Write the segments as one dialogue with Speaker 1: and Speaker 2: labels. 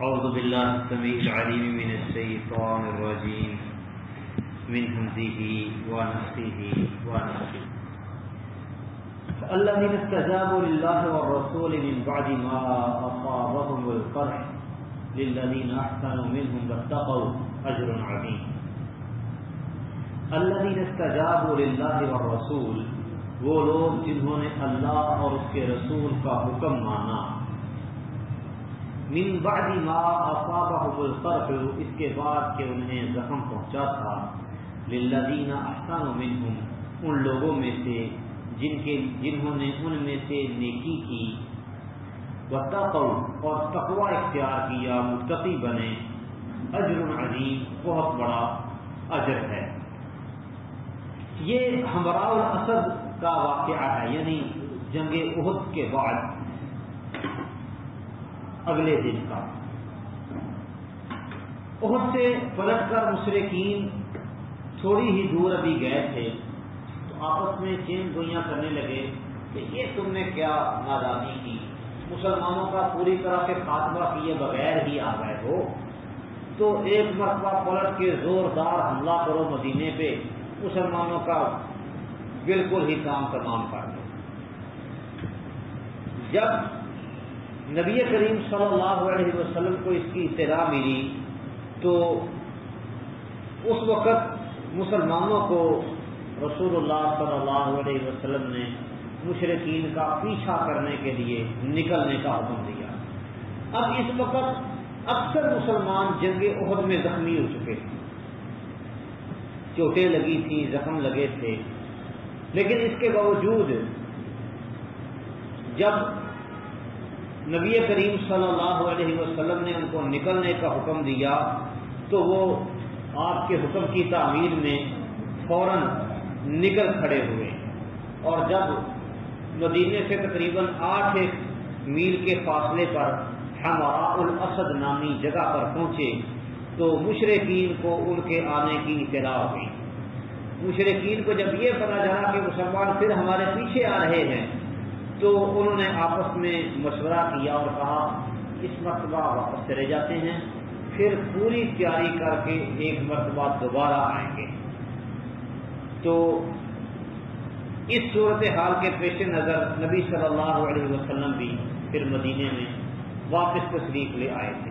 Speaker 1: اعوذ باللہ السمیع العلیم من الشیطان الرجیم من همزه ونفخه ونفخه الذين استجابوا لله والرسول من بعد ما أصابهم القرح للذين أحسنوا منهم واتقوا أجر عظيم. الذين استجابوا لله والرسول، وہ لوگ جنہوں نے اللہ اور اس کے رسول کا حکم مانا. من بعد ما اصابهم القرح، اس کے بعد کہ انہیں زخم پہنچا تھا. للذین احسنوا منہم، ان لوگوں میں سے جنہوں نے ان میں سے نیکی کی. واتقوا، اور تقوی اختیار کیا، متقی بنے. اجر عظیم، بہت بڑا اجر ہے. یہ حمراء الاسد کا واقعہ ہے، یعنی جنگ احد کے بعد اگلے دن کا. احد سے پلٹ کر مشرکین تھوڑی ہی دور ابھی گئے تھے تو آپس میں چین گوئیاں کرنے لگے کہ یہ تم نے کیا نادانی کی، مسلمانوں کا پوری طرح سے خاتمہ کیے بغیر ہی آ گئے ہو، تو ایک مرتبہ پلٹ کے زوردار حملہ کرو مدینے پہ، مسلمانوں کا بالکل ہی کام تمام کر دو. جب نبی کریم صلی اللہ علیہ وسلم کو اس کی اطلاع ملی تو اس وقت مسلمانوں کو رسول اللہ صلی اللہ علیہ وسلم نے مشرکین کا پیچھا کرنے کے لیے نکلنے کا حکم دیا. اب اس وقت اکثر مسلمان جنگ احد میں زخمی ہو چکے تھے، چوٹیں لگی تھیں، زخم لگے تھے، لیکن اس کے باوجود جب نبی کریم صلی اللہ علیہ وسلم نے ان کو نکلنے کا حکم دیا تو وہ آپ کے حکم کی تعمیل میں فوراً نکل کھڑے ہوئے. اور جب مدینے سے تقریباً 8 میل کے فاصلے پر حمراء الاسد نامی جگہ پر پہنچے تو مشرکین کو ان کے آنے کی اطلاع ہوئی. مشرکین کو جب یہ پتہ چلا کہ مسلمان پھر ہمارے پیچھے آ رہے ہیں تو انہوں نے آپس میں مشورہ کیا اور کہا اس مرتبہ واپس چلے جاتے ہیں، پھر پوری تیاری کر کے ایک مرتبہ دوبارہ آئیں گے. تو اس صورتحال کے پیش نظر نبی صلی اللہ علیہ وسلم بھی پھر مدینے میں واپس تشریف لے آئے تھے.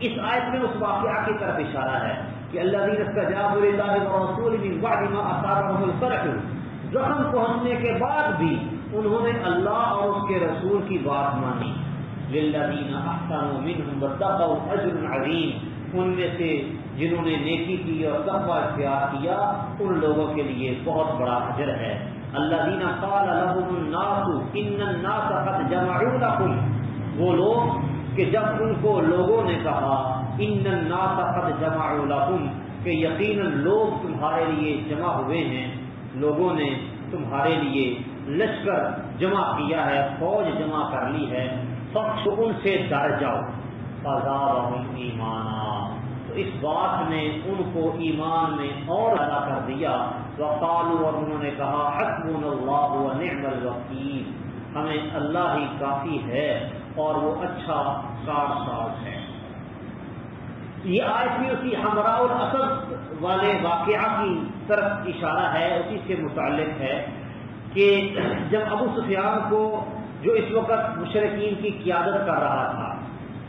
Speaker 1: اس آیت میں اس واقعہ کی طرف اشارہ ہے کہ الذین استجابوا للہ والرسول من بعد ما اصابهم القرح، زخم پہنچنے کے بعد بھی انہوں نے اللہ اور اس کے رسول کی بات مانی. للذین احسنوا منہم واتقوا اجر عظیم، ان میں سے جنہوں نے نیکی کی اور تقوی اختیار کیا ان لوگوں کے لیے بہت بڑا اجر ہے. الذین قال لهم الناس ان الناس قد جمعوا لكم، وہ لوگ کہ جب ان کو لوگوں نے کہا ان الناس قد جمعوا لكم، کہ یقیناً لوگ تمہارے لیے جمع ہوئے ہیں، لوگوں نے تمہارے لیے لشکر جمع کیا ہے، فوج جمع کر لی ہے، فخ ان سے ڈر جاؤ. فزادہم ایمانا، تو اس بات نے ان کو ایمان میں اور زیادہ کر دیا. وقالوا، اور انہوں نے کہا حسبنا اللہ ونعم الوکیل، ہمیں اللہ ہی کافی ہے اور وہ اچھا کارساز ہے. یہ آیت بھی اسی حمراء الاسد والے واقعہ کی طرف اشارہ ہے، اسی سے متعلق ہے کہ جب ابو سفیان کو، جو اس وقت مشرکین کی قیادت کر رہا تھا،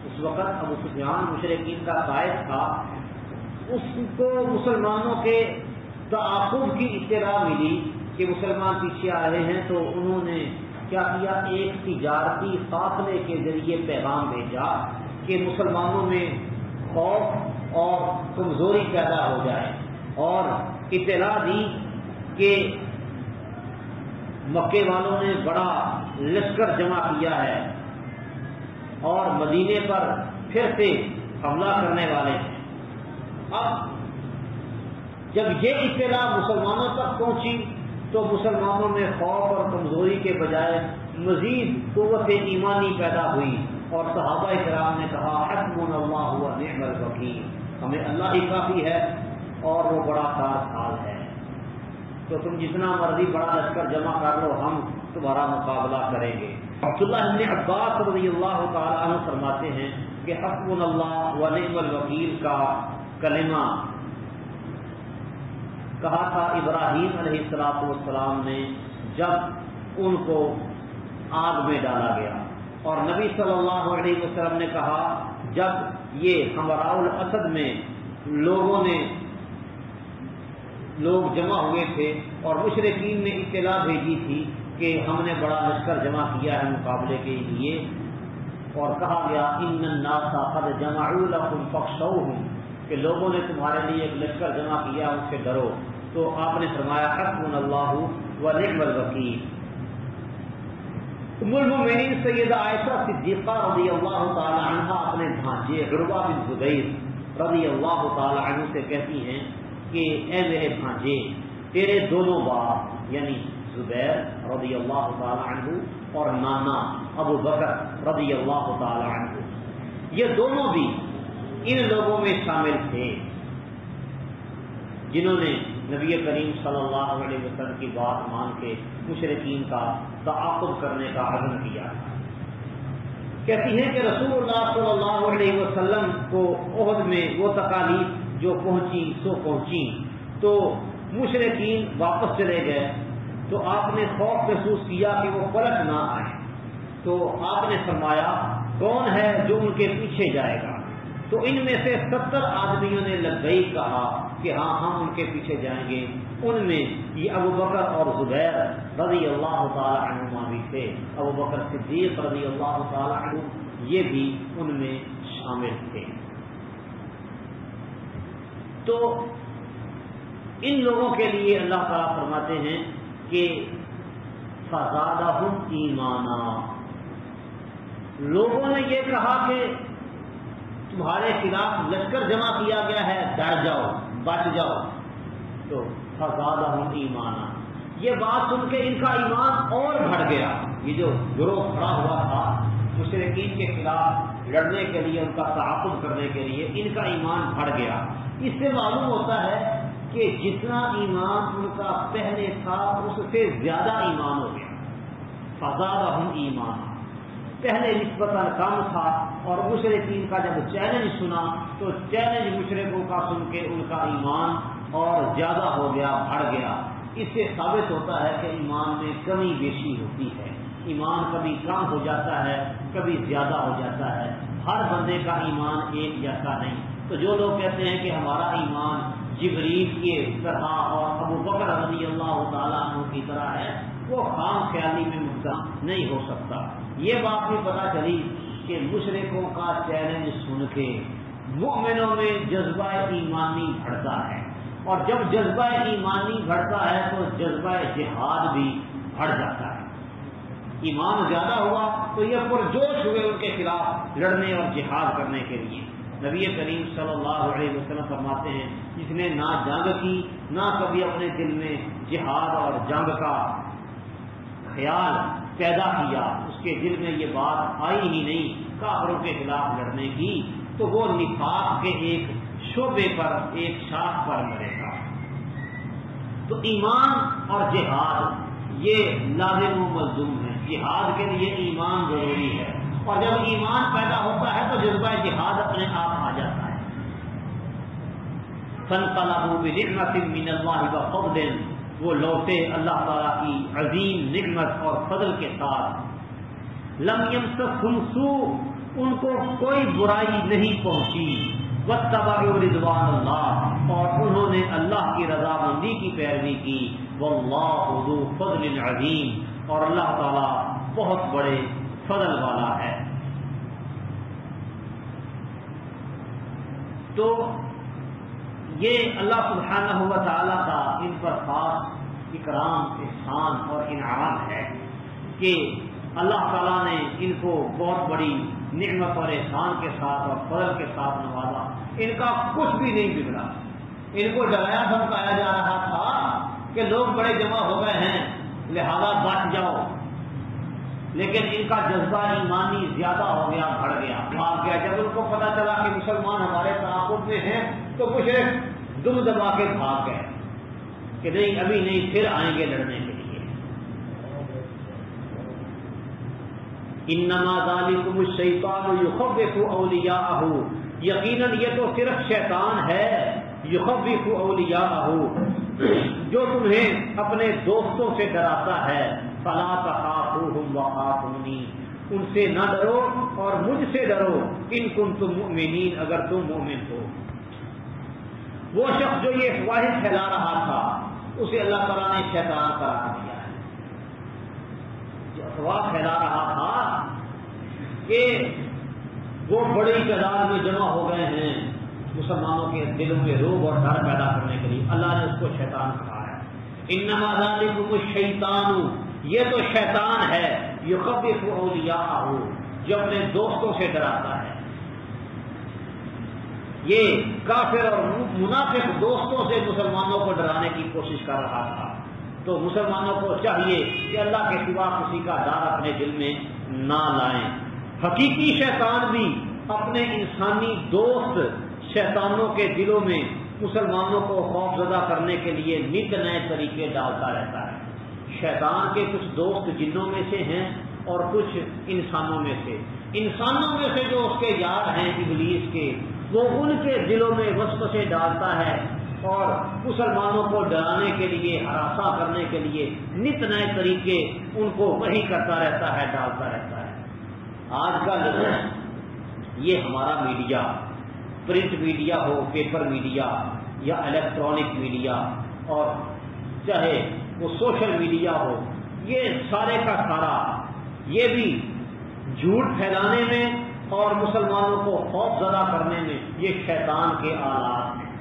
Speaker 1: اس وقت ابو سفیان مشرکین کا قائد تھا، اس کو مسلمانوں کے تعاقب کی اطلاع ملی کہ مسلمان پیچھے آ رہے ہیں، تو انہوں نے کیا کیا، ایک تجارتی قافلے کے ذریعے پیغام بھیجا کہ مسلمانوں میں خوف اور کمزوری پیدا ہو جائے، اور اطلاع دی کہ مکے والوں نے بڑا لشکر جمع کیا ہے اور مدینے پر پھر سے حملہ کرنے والے ہیں. اب جب یہ اطلاع مسلمانوں تک پہنچی تو مسلمانوں میں خوف اور کمزوری کے بجائے مزید قوت ایمانی پیدا ہوئی، اور صحابہ کرام نے کہا حسبنا اللہ ونعم الوکیل، ہمیں اللہ ہی کافی ہے اور وہ بڑا کارساز ہے. تو تم جتنا مرضی بڑا لشکر جمع کر لو، ہم تمہارا مقابلہ کریں گے. عبداللہ بن عباس رضی اللہ تعالیٰ عنہ فرماتے ہیں کہ حسبنا اللہ و نعم الوکیل کا کلمہ کہا تھا ابراہیم علیہ السلام نے جب ان کو آگ میں ڈالا گیا، اور نبی صلی اللہ علیہ وسلم نے کہا جب یہ حمراء الاسد میں لوگ جمع ہوئے تھے اور مشرکین نے اطلاع بھیجی تھی کہ ہم نے بڑا لشکر جمع کیا ہے مقابلے کے لیے، اور کہا گیا ان الناس قد جمعوا لكم فاخشوهم کہ لوگوں نے تمہارے لیے ایک لشکر جمع کیا، ان سے ڈرو، تو آپ نے فرمایا حسبنا اللہ و نعم الوکیل۔ ام المؤمنین سیدہ عائشہ صدیقہ رضی اللہ تعالی عنہ اپنے بھانجے عروہ بن زبیر رضی اللہ تعالی عنہ سے کہتی ہیں کہ اے میرے بھانجے، تیرے دونوں باپ یعنی زبیر رضی اللہ تعالی عنہ اور نانا ابو بکر رضی اللہ تعالی عنہ، یہ دونوں بھی ان لوگوں میں شامل تھے جنہوں نے نبی کریم صلی اللہ علیہ وسلم کی بات مان کے مشرکین کا تعاقب کرنے کا عزم کیا۔ کہتی ہیں کہ رسول اللہ صلی اللہ علیہ وسلم کو احد میں وہ تکالیف جو پہنچی سو پہنچی، تو مشرکین واپس چلے گئے، تو آپ نے خوف محسوس کیا کہ وہ پلٹ نہ آئے، تو آپ نے فرمایا کون ہے جو ان کے پیچھے جائے گا؟ تو ان میں سے 70 آدمیوں نے لبیک کہا کہ ہاں ہم ان کے پیچھے جائیں گے۔ ان میں یہ ابو بکر اور زبیر رضی اللہ تعالی عنہما بھی تھے، ابو بکر صدیق رضی اللہ تعالی عنہ یہ بھی ان میں شامل تھے۔ تو ان لوگوں کے لیے اللہ تعالیٰ فرماتے ہیں کہ فزادہم ایمانا، لوگوں نے یہ کہا کہ تمہارے خلاف لشکر جمع کیا گیا ہے، ڈر جاؤ، بچ جاؤ، تو فزادہم ایمانا، یہ بات سن کے ان کا ایمان اور بڑھ گیا۔ یہ جو گروہ کھڑا ہوا تھا مشرکین کے خلاف لڑنے کے لیے، ان کا تعاقب کرنے کے لیے، ان کا ایمان بڑھ گیا۔ اس سے معلوم ہوتا ہے کہ جتنا ایمان ان کا پہلے تھا اس سے زیادہ ایمان ہو گیا۔ فزادہم ایمانا، پہلے نسبتاً کم تھا، اور مشرکین کا جب چیلنج سنا تو چیلنج مشرکوں کا سن کے ان کا ایمان اور زیادہ ہو گیا، بڑھ گیا۔ اس سے ثابت ہوتا ہے کہ ایمان میں کمی بیشی ہوتی ہے، ایمان کبھی کم ہو جاتا ہے، کبھی زیادہ ہو جاتا ہے، ہر بندے کا ایمان ایک جیسا نہیں۔ تو جو لوگ کہتے ہیں کہ ہمارا ایمان جبریل کی طرح اور ابو بکر رضی اللہ تعالیٰ عنہ کی طرح ہے، وہ خام خیالی میں مبتلا نہیں ہو سکتا۔ یہ بات بھی پتہ چلی کہ مشرکوں کا چیلنج سن کے مؤمنوں میں جذبہ ایمانی بڑھتا ہے، اور جب جذبہ ایمانی بڑھتا ہے تو جذبہ جہاد بھی بڑھ جاتا ہے۔ ایمان زیادہ ہوا تو یہ پرجوش ہوئے ان کے خلاف لڑنے اور جہاد کرنے کے لیے۔ نبی کریم صلی اللہ علیہ وسلم فرماتے ہیں جس نے نہ جنگ کی، نہ کبھی اپنے دل میں جہاد اور جنگ کا خیال پیدا کیا، اس کے دل میں یہ بات آئی ہی نہیں کافروں کے خلاف لڑنے کی، تو وہ نفاق کے ایک شعبے پر، ایک شاخ پر مرے گا۔ تو ایمان اور جہاد یہ لازم و ملزوم ہے، جہاد کے لیے ایمان ضروری ہے، اور جب ایمان پیدا ہوتا ہے تو جذبہ جہاد اپنے آپ آ جاتا ہے۔ فانقلبوا بنعمت من اللہ وفضل، وہ لوٹے اللہ تعالیٰ کی عظیم نعمت اور فضل کے ساتھ۔ لم یمسسہم سوء، ان کو کوئی برائی نہیں پہنچی۔ واتبعوا رضوان اللہ، اور انہوں نے اللہ کی رضامندی کی پیروی کی۔ واللہ ذو فضل عظیم، اور اللہ تعالیٰ بہت بڑے فضل والا ہے۔ تو یہ اللہ سبحانہ و تعالیٰ کا ان پر خاص اکرام، احسان اور انعام ہے کہ اللہ تعالیٰ نے ان کو بہت بڑی نعمت اور احسان کے ساتھ اور فضل کے ساتھ نوازا۔ ان کا کچھ بھی نہیں بگڑا، ان کو ڈرایا دھمکایا جا رہا تھا کہ لوگ بڑے جمع ہو گئے ہیں لہذا بچ جاؤ، لیکن ان کا جذبہ ایمانی زیادہ ہو گیا، بڑھ گیا، بھاگ گیا۔ جب ان کو پتا چلا کہ مسلمان ہمارے تعاقب میں ہیں تو مشرک دم دبا کے بھاگ گئے کہ نہیں ابھی نہیں، پھر آئیں گے لڑنے کے لیے۔ انما ذالکم الشیطان یخوف اولیاءہ، یقیناً یہ تو صرف شیطان ہے، یخوف اولیاءہ، جو تمہیں اپنے دوستوں سے ڈراتا ہے، فلا تخافوہم وخافونی، ان سے نہ ڈرو اور مجھ سے ڈرو، ان کنتم مؤمنین، اگر تم مومن ہو۔ وہ شخص جو یہ افواہ پھیلا رہا تھا اسے اللہ تعالیٰ نے شیطان قرار دیا ہے۔ جو افواہ پھیلا رہا تھا کہ وہ بڑی تعداد میں جمع ہو گئے ہیں مسلمانوں کے دلوں میں روب اور ڈر پیدا کرنے کے لیے، اللہ نے اس کو شیطان کہا ہے۔ انما ذالکم الشیطان، یہ تو شیطان ہے، یخوف اولیاءہ، جو اپنے دوستوں سے ڈراتا ہے۔ یہ کافر اور منافق دوستوں سے مسلمانوں کو ڈرانے کی کوشش کر رہا تھا، تو مسلمانوں کو چاہیے کہ اللہ کے سوا کسی کا ڈر اپنے دل میں نہ لائیں۔ حقیقی شیطان بھی اپنے انسانی دوست شیطانوں کے دلوں میں مسلمانوں کو خوف زدہ کرنے کے لیے نت نئے طریقے ڈالتا رہتا ہے۔ شیطان کے کچھ دوست جنوں میں سے ہیں اور کچھ انسانوں میں سے۔ انسانوں میں سے جو اس کے یار ہیں ابلیس کے، وہ ان کے دلوں میں وسوسے ڈالتا ہے اور مسلمانوں کو ڈرانے کے لیے، ہراساں کرنے کے لیے نت نئے طریقے ان کو وحی کرتا رہتا ہے، ڈالتا رہتا ہے۔ آج کل یہ ہمارا میڈیا، پرنٹ میڈیا ہو، پیپر میڈیا یا الیکٹرانک میڈیا، اور چاہے وہ سوشل میڈیا ہو، یہ سارے کا سارا یہ بھی جھوٹ پھیلانے میں اور مسلمانوں کو خوف زدہ کرنے میں یہ شیطان کے آلات ہیں۔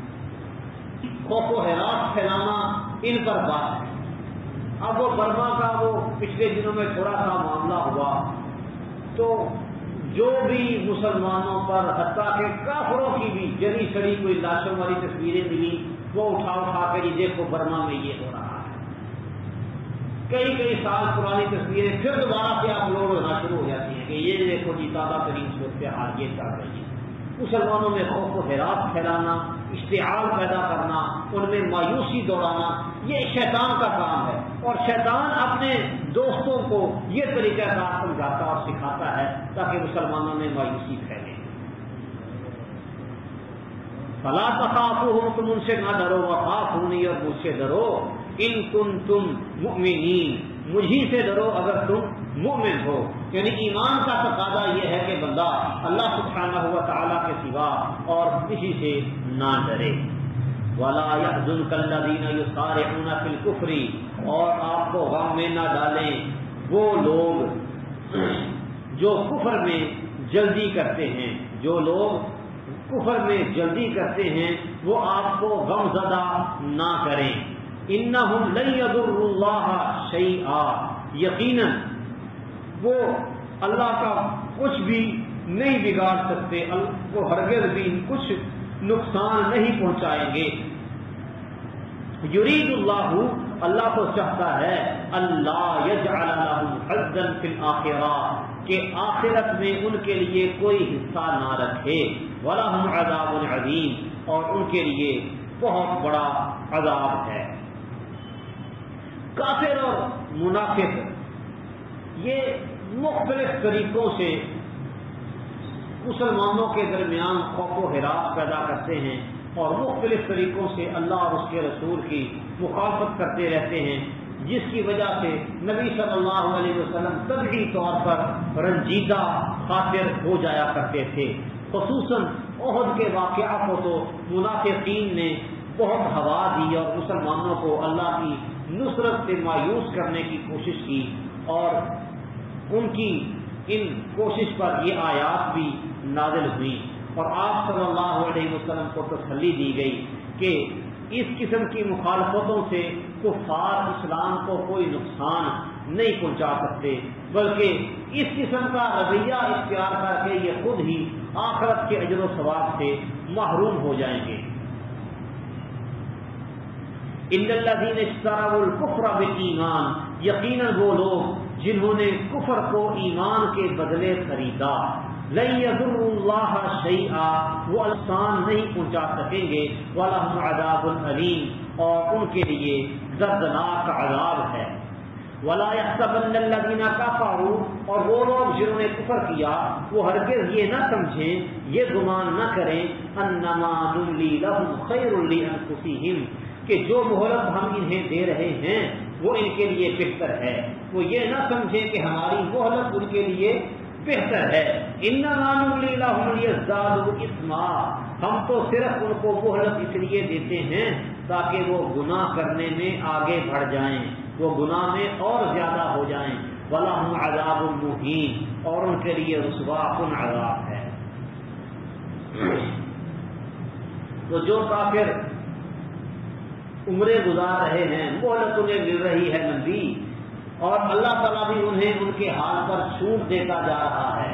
Speaker 1: خوف و ہراس پھیلانا ان پر بات ہے۔ اب وہ برما کا وہ پچھلے دنوں میں تھوڑا سا معاملہ ہوا، تو جو بھی مسلمانوں پر حتیٰ کہ کافروں کی بھی جلی سڑی کوئی لاشوں والی تصویریں ملی، وہ اٹھا کے دیکھو برما میں یہ ہو رہا ہے۔ کئی سال پرانی تصویریں پھر دوبارہ سے اپلوڈ ہونا شروع ہو جاتی ہیں کہ یہ دیکھو جی تازہ ترین صورتحال یہ چل رہی ہے۔ مسلمانوں میں خوف و ہراس پھیلانا، اشتعال پیدا کرنا، ان میں مایوسی دوڑانا، یہ شیطان کا کام ہے، اور شیطان اپنے دوستوں کو یہ طریقہ کار سمجھاتا اور سکھاتا ہے تاکہ مسلمانوں میں مایوسی پھیلے۔ فلا تخافوہم، تم ان سے نہ ڈرو، وخافونی، اور مجھ سے ڈرو، ان کنتم مؤمنین، مجھی سے ڈرو اگر تم مومن ہو۔ یعنی ایمان کا تقاضا یہ ہے کہ بندہ اللہ سبحانہ و تعالیٰ کے سوا اور کسی سے نہ ڈرے۔ وَلَا يَحْزُنْكَ الَّذِينَ يُسَارِعُونَ فِي الْكُفْرِ، اور آپ کو غم میں نہ ڈالیں وہ لوگ جو کفر میں جلدی کرتے ہیں، جو لوگ کفر میں جلدی کرتے ہیں وہ آپ کو غم زدہ نہ کریں۔ انہم لن یضروا اللہ شیئا، یقیناً وہ اللہ کا کچھ بھی نہیں بگاڑ سکتے، وہ ہرگز بھی کچھ نقصان نہیں پہنچائیں گے۔ یرید اللہ، اللہ تو چاہتا ہے، اللہ یجعل لهم حظا فی الآخرہ، کہ آخرت میں ان کے لیے کوئی حصہ نہ رکھے، وَلَهُمْ عَذَابٌ عَظِيمٌ، اور ان کے لیے بہت بڑا عذاب ہے۔ کافر اور منافق یہ مختلف طریقوں سے مسلمانوں کے درمیان خوف و ہراس پیدا کرتے ہیں اور مختلف طریقوں سے اللہ اور اس کے رسول کی مخالفت کرتے رہتے ہیں، جس کی وجہ سے نبی صلی اللہ علیہ وسلم طبعی طور پر رنجیدہ خاطر ہو جایا کرتے تھے۔ خصوصاً احد کے واقعہ کو تو منافقین نے بہت ہوا دی اور مسلمانوں کو اللہ کی نصرت سے مایوس کرنے کی کوشش کی، اور ان کی ان کوشش پر یہ آیات بھی نازل ہوئی، اور آپ صلی اللہ علیہ وسلم کو تسلی دی گئی کہ اس قسم کی مخالفتوں سے کفار اسلام کو کوئی نقصان نہیں پہنچا سکتے، بلکہ اس قسم کا رویہ اختیار کر کے یہ خود ہی آخرت کے اجر و ثواب سے محروم ہو جائیں گے۔ ان الذین اشتروا الکفر بالایمان، یقیناً وہ لوگ جنہوں نے کفر کو ایمان کے بدلے خریدا، لن یضروا اللہ شیئا، وہ نقصان نہیں پہنچا سکیں گے، ولہم عذاب علیم، اور ان کے لیے دردناک عذاب ہے۔ ولا يحسبن الذين كفروا، اور وہ لوگ جنہوں نے کفر کیا وہ ہرگز یہ نہ سمجھیں، یہ گمان نہ کریں، انما نملی لهم خیر لانفسهم، کہ جو مہلت ہم انہیں دے رہے ہیں وہ ان کے لیے بہتر ہے۔ وہ یہ نہ سمجھیں کہ ہماری مہلت ان کے لیے بہتر ہے۔ انما نملی لهم ليزدادوا اثما، ہم تو صرف ان کو مہلت اس لیے دیتے ہیں تاکہ وہ گناہ کرنے میں آگے بڑھ جائیں، وہ گناہ میں اور زیادہ ہو جائیں۔ وَلَهُمْ عَذَابٌ مُّهِينٌ، اور ان کے لیے رسوا کن عذاب ہے۔ تو جو کافر عمرے گزار رہے ہیں، مہلت انہیں مل رہی ہے لمبی، اور اللہ تعالیٰ بھی انہیں ان کے حال پر چھوٹ دیتا جا رہا ہے،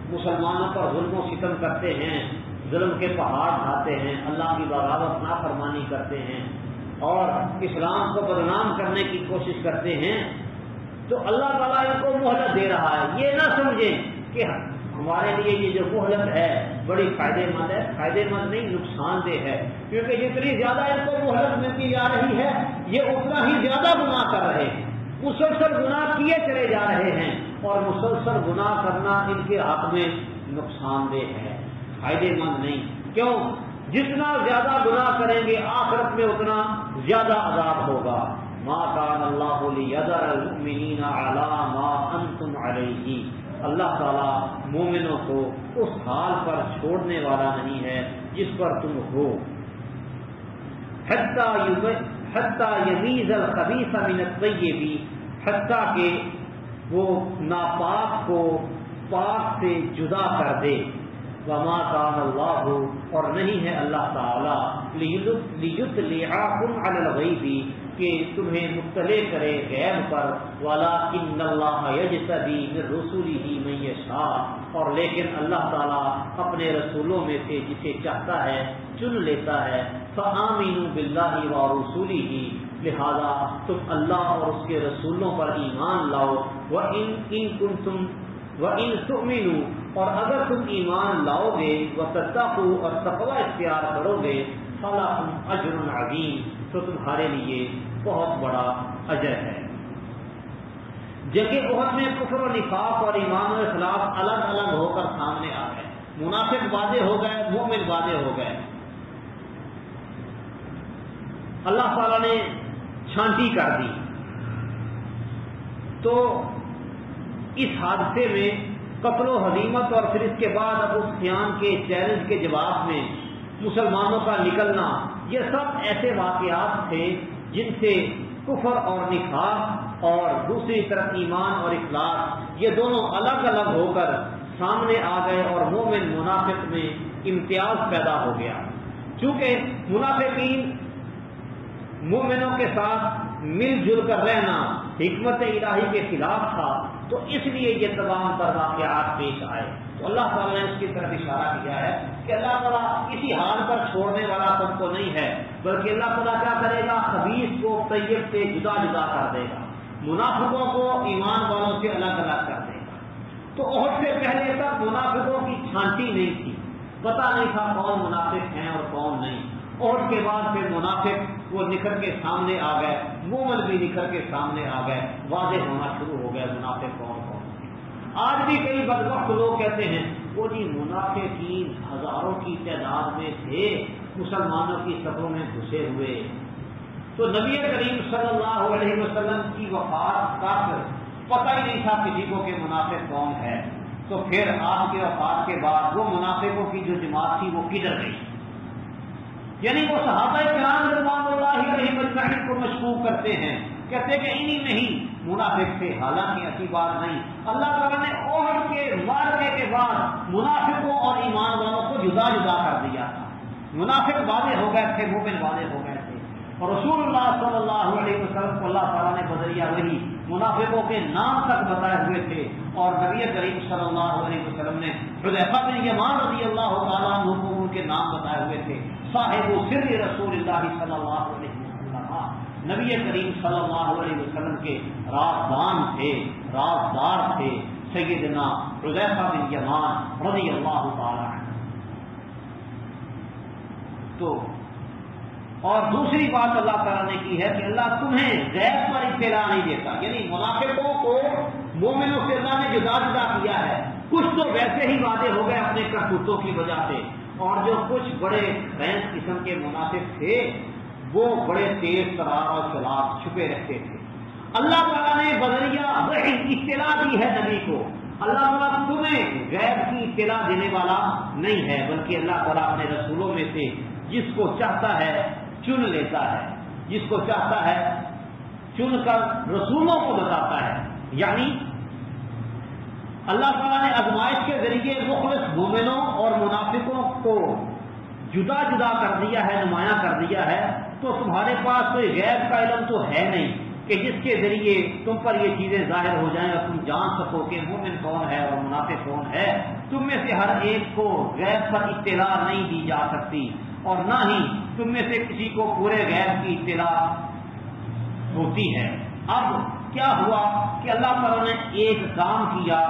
Speaker 1: مسلمانوں پر ظلم و ستم کرتے ہیں، ظلم کے پہاڑ ڈھاتے ہیں، اللہ کی بغاوت نافرمانی کرتے ہیں اور اسلام کو بدنام کرنے کی کوشش کرتے ہیں، تو اللہ تعالیٰ ان کو مہلت دے رہا ہے۔ یہ نہ سمجھیں کہ ہمارے لیے یہ جو مہلت ہے بڑی فائدے مند ہے، فائدے مند نہیں، نقصان دہ ہے، کیونکہ جتنی زیادہ ان کو مہلت ملتی جا رہی ہے یہ اتنا ہی زیادہ گناہ کر رہے ہیں، مسلسل گناہ کیے چلے جا رہے ہیں، اور مسلسل گناہ کرنا ان کے حق میں نقصان دہ ہے، فائدے مند نہیں۔ کیوں؟ جتنا زیادہ گناہ کریں گے آخرت میں اتنا زیادہ عذاب ہوگا۔ ما کان اللہ لیذر المؤمنین علی ما انتم علیہ، اللہ تعالیٰ مومنوں کو اس حال پر چھوڑنے والا نہیں ہے جس پر تم ہو۔ حتیٰ یمیز الخبیث من الطیب، حتیٰ کہ وہ ناپاک کو پاک سے جدا کر دے۔ وما کان اللہ، اور نہیں ہے اللہ تعالیٰ لیطلعکم علی الغیب، کہ تمہیں مطلع کرے غیب پر، ولکن اللہ یجتبی من رسلہ من یشاء، اور لیکن اللہ تعالیٰ اپنے رسولوں میں سے جسے چاہتا ہے چن لیتا ہے۔ فآمنوا باللہ ورسولہ، لہذا تم اللہ اور اس کے رسولوں پر ایمان لاؤ۔ وَإِن تُؤْمِنُوا، اور اگر تم ایمان لاؤ گے، وَتَتَّقُوا، اور تقوی اختیار کرو گے، فَلَكُمْ أَجْرٌ عَظِيمٌ، تو تمہارے لیے بہت بڑا اجر ہے۔ جنگ احد میں کفر و نفاق اور ایمان و اخلاص الگ الگ ہو کر سامنے آ گئے، منافق واضح ہو گئے، مومن واضح ہو گئے۔ اللہ تعالیٰ نے چھانٹی کر دی، تو اس حادثے میں قتل و ہزیمت اور پھر اس کے بعد ابو سفیان کے چیلنج کے جواب میں مسلمانوں کا نکلنا، یہ سب ایسے واقعات تھے جن سے کفر اور نفاق اور دوسری طرف ایمان اور اخلاص یہ دونوں الگ الگ ہو کر سامنے آ گئے، اور مومن منافق میں امتیاز پیدا ہو گیا۔ چونکہ منافقین مومنوں کے ساتھ مل جل کر رہنا حکمت الہی کے خلاف تھا، تو اس لیے یہ تمام تر واقعات پیش آئے۔ تو اللہ تعالیٰ نے اس کی طرف اشارہ کیا ہے کہ اللہ تعالیٰ کسی حال پر چھوڑنے والا تم کو نہیں ہے، بلکہ اللہ تعالیٰ کیا کرے گا، خبیث کو طیب سے جدا جدا کر دے گا، منافقوں کو ایمان والوں سے الگ الگ کر دے گا۔ تو احد سے پہلے تک منافقوں کی چھانٹی نہیں تھی، پتہ نہیں تھا کون منافق ہیں اور کون نہیں۔ احد کے بعد پھر منافق وہ نکل کے سامنے آ گئے، مومن بھی نکل کے سامنے آ گئے، واضح ہونا شروع ہو گیا منافق کون کون۔ آج بھی کئی بدبخت لوگ کہتے ہیں وہ جی منافقین ہزاروں کی تعداد میں تھے، مسلمانوں کی صفوں میں گھسے ہوئے۔ تو نبی کریم صلی اللہ علیہ وسلم کی وفات تک پتہ ہی نہیں تھا کسی کو کہ منافق کون ہے۔ تو پھر آپ کے وفات کے بعد وہ منافقوں کی جو جماعت تھی وہ کدھر گئی؟ یعنی وہ صحابہ کرام رضوان اللہ علیہم اجمعین کو مشکوک کرتے ہیں، کہتے ہیں کہ انہی نہیں منافق تھے، حالانکہ ایسی بات نہیں۔ اللہ تعالیٰ نے احد کے معرکے کے بعد منافقوں اور ایمان والوں کو جدا جدا کر دیا تھا۔ منافق واضح ہو گئے تھے، مومن واضح ہو گئے تھے، اور رسول اللہ صلی اللہ علیہ وسلم کو اللہ تعالیٰ نے بذریعہ وحی منافقوں کے نام تک بتائے ہوئے تھے، اور نبی کریم صلی اللہ علیہ وسلم نے حذیفہ بن یمان رضی اللہ تعالیٰ عنہ کو ان کے نام بتائے ہوئے تھے، صاحب سر رسول اللہ صلی اللہ علیہ وسلم، نبی کریم صلی اللہ علیہ وسلم کے رازدان تھے، رازدار تھے، سیدنا حذیفہ بن یمان رضی اللہ تعالیٰ عنہ۔ تو اور دوسری بات اللہ تعالیٰ نے کی ہے کہ اللہ تمہیں غیب پر اطلاع نہیں دیتا، یعنی منافقوں کو مومنوں سے اللہ نے جدا جدا کیا ہے۔ کچھ تو ویسے ہی وعدے ہو گئے اپنے کرتوتوں کی وجہ سے، اور جو کچھ بڑے خبیث قسم کے منافق تھے وہ بڑے تیز ترار اور چلاک چھپے رہتے تھے۔ اللہ تعالیٰ نے بذریعہ وحی اطلاع دی ہے نبی کو۔ اللہ تعالیٰ تمہیں غیب کی اطلاع دینے والا نہیں ہے، بلکہ اللہ تعالیٰ اپنے رسولوں میں سے جس کو چاہتا ہے چن لیتا ہے، جس کو چاہتا ہے چن کر رسولوں کو بتاتا ہے۔ یعنی اللہ تعالیٰ نے آزمائش کے ذریعے مخلص مومنوں اور منافقوں کو جدا جدا کر دیا ہے، نمایاں کر دیا ہے۔ تو تمہارے پاس کوئی غیب کا علم تو ہے نہیں کہ جس کے ذریعے تم پر یہ چیزیں ظاہر ہو جائیں اور تم جان سکو کہ مومن کون ہے اور منافق کون ہے۔ تم میں سے ہر ایک کو غیب پر اطلاع نہیں دی جا سکتی، اور نہ ہی تم میں سے کسی کو پورے غیب کی اطلاع ہوتی ہے۔ اب کیا ہوا کہ اللہ تعالیٰ نے ایک کام کیا،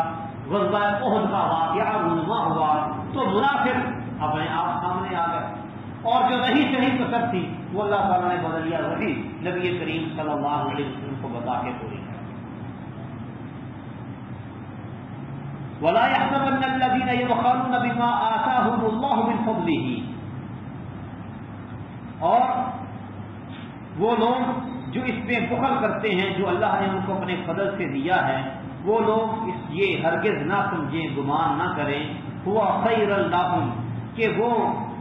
Speaker 1: غزوہ احد کا واقعہ رونما ہوا تو منافق اپنے آپ سامنے آ گئے، اور جو نہیں صحیح کسر تھی وہ اللہ تعالیٰ نے بدلیا وہی نبی کریم صلی اللہ علیہ وسلم کو بتا کے پوری کر۔ وَلَا يَحْسَبَنَّ الَّذِينَ يَبْخَلُونَ بِمَا آتَاهُمُ اللَّهُ مِنْ فَضْلِهِ، اور وہ لوگ جو اس میں بخل کرتے ہیں جو اللہ نے ان کو اپنے فضل سے دیا ہے، وہ لوگ یہ ہرگز نہ سمجھیں، گمان نہ کریں، ہوا خیر لہم، کہ وہ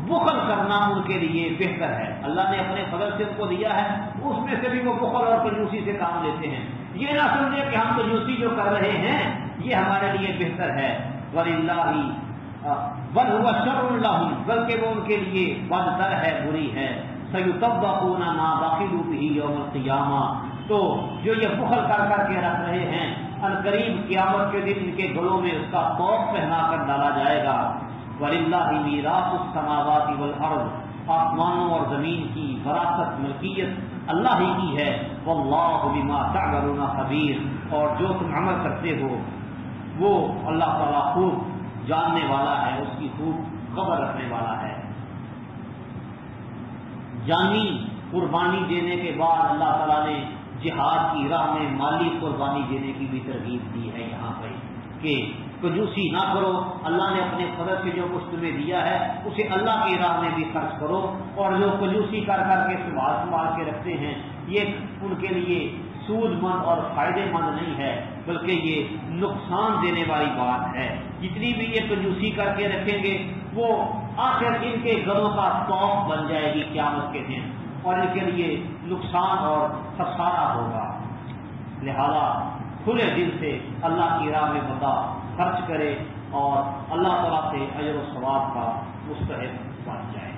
Speaker 1: بخل کرنا ان کے لیے بہتر ہے۔ اللہ نے اپنے فضل سے ان کو دیا ہے، اس میں سے بھی وہ بخل اور کنجوسی سے کام لیتے ہیں۔ یہ نہ سمجھے کہ ہم کنجوسی جو کر رہے ہیں یہ ہمارے لیے بہتر ہے، وَلِلَّهِ بل هو شر لهم، بلکہ وہ ان کے لیے بدتر ہے، بری ہے۔ سَيُطَبَّقُونَ مَا بَخِلُوا بِهِ يَوْمَ الْقِيَامَةِ، تو جو یہ بخل کر کے رکھ رہے ہیں عنقریب قیامت کے دن ان کے گلوں میں اس کا طوق پہنا کر ڈالا جائے گا۔ وَلِلَّهِ مِيرَاثُ السَّمَاوَاتِ وَالْأَرْضِ، آسمانوں اور زمین کی وراثت ملکیت اللہ ہی کی ہے۔ وَاللَّهُ بِمَا تَعْمَلُونَ خَبِيرٌ، اور جو تم عمل کرتے ہو وہ اللہ تعالیٰ خوب جاننے والا ہے، اس کی خوب خبر رکھنے والا ہے۔ جانی قربانی دینے کے بعد اللہ تعالیٰ نے جہاد کی راہ میں مالی قربانی دینے کی بھی ترغیب دی ہے یہاں پہ کہ کنجوسی نہ کرو، اللہ نے اپنے فضل سے جو کچھ تمہیں دیا ہے اسے اللہ کی راہ میں بھی خرچ کرو، اور جو کنجوسی کر کے سنبھال کے رکھتے ہیں یہ ان کے لیے سود مند اور فائدے مند نہیں ہے، بلکہ یہ نقصان دینے والی بات ہے۔ جتنی بھی یہ کنجوسی کر کے رکھیں گے وہ آخر ان کے گھروں کا طوق بن جائے گی قیامت کے دن، اور ان کے لیے نقصان اور خسارہ ہوگا۔ لہذا کھلے دل سے اللہ کی راہ میں بندہ خرچ کرے اور اللہ تعالیٰ سے اجر و ثواب کا مستحق بن جائے۔